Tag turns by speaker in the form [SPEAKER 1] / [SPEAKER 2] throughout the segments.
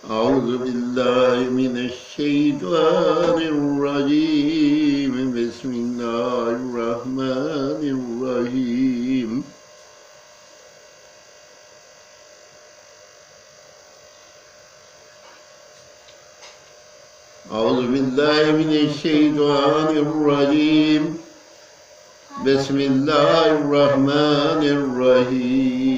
[SPEAKER 1] أعوذ بالله من الشيطان الرجيم بسم الله الرحمن الرحيم أعوذ بالله من الشيطان الرجيم بسم الله الرحمن الرحيم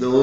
[SPEAKER 1] 2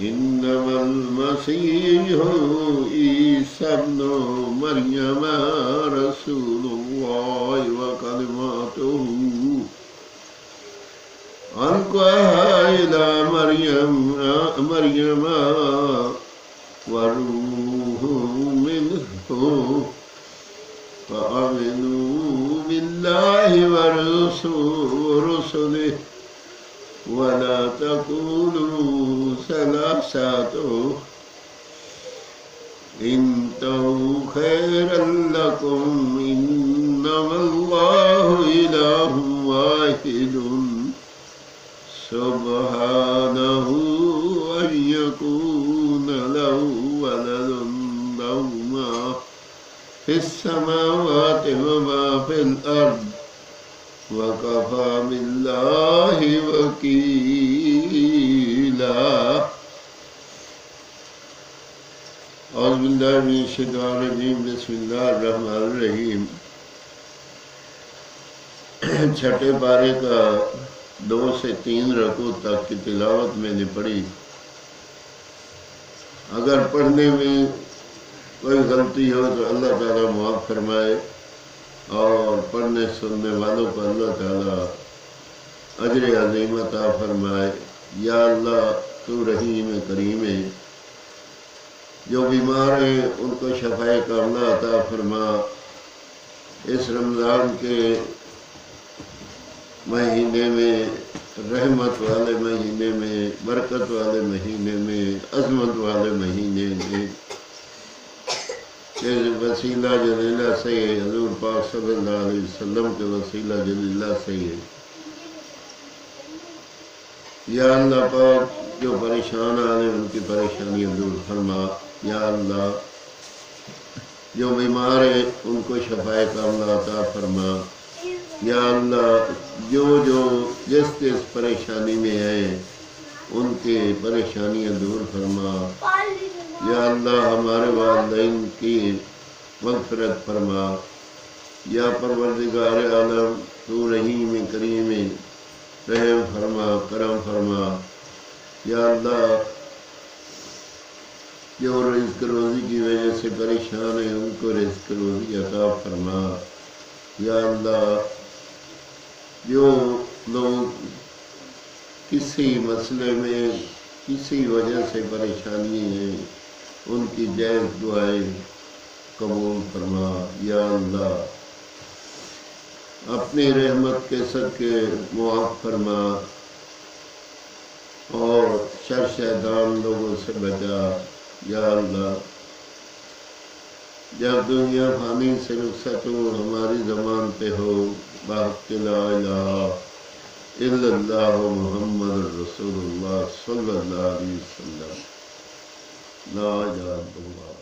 [SPEAKER 1] إنما المسيح عيسى ابن مريم رسول الله وكلماته ألقاها إلى مريم وروح منه فآمنوا بالله ورسله ولا تقولوا ثلاثة انتهوا خيرا لكم إنما الله إله واحد سبحانه أن يكون له ولد له ما في السماوات وما في الأرض وكفى بالله وكيلا أعوذ بالله من الشيطان الرجيم بسم الله الرحمن الرحیم چھٹے پارے کا 2 سے 3 رکوع تک کی تلاوت میں نے پڑھی. اگر پڑھنے میں کوئی غلطی ہو تو اللہ تعالیٰ معاف فرمائے اور پڑھنے سننے والوں کو اللہ تعالیٰ اجر عظیم عطا فرمائے. یا اللہ تو رحیم کریم ہے، جو بیمار ہیں ان کو شفائے کاملہ عطا فرما. اس رمضان کے مہینے میں، رحمت والے مہینے میں، برکت والے مہینے میں، عظمت والے مہینے میں کہ وسیلہ جلیلہ سے حضور پاک صلی اللہ علیہ وسلم کے وسیلہ جلیلہ سے یا اللہ پاک جو پریشان آنے ان کی پریشانی دور فرما. یا اللہ جو بیمار ہیں ان کو شفائے کاملہ عطا فرما. یا اللہ جو جس پریشانی میں ہیں ان کی پریشانیاں دور فرما. یا اللہ ہمارے والدین کی مغفرت فرما. یا پروردگار عالم تو رحیم کریم رحم فرما، کرم فرما. یا اللہ جو رزق روزی کی وجہ سے پریشان ہیں ان کو رزق روزی عطا فرما. یا اللہ جو لوگ کسی مسئلے میں کسی وجہ سے پریشانی ہیں ان کی جائز دعائیں قبول فرما. یا اللہ اپنی رحمت کے صدقے معاف فرما اور شر شیطان لوگوں سے بچا. یا اللہ جب دنیا فانی سے رخصت ہو ہماری زبان پہ ہو بحق لا الہ الا اللہ محمد رسول اللہ صلی اللہ علیہ وسلم. لا الہ الا اللہ.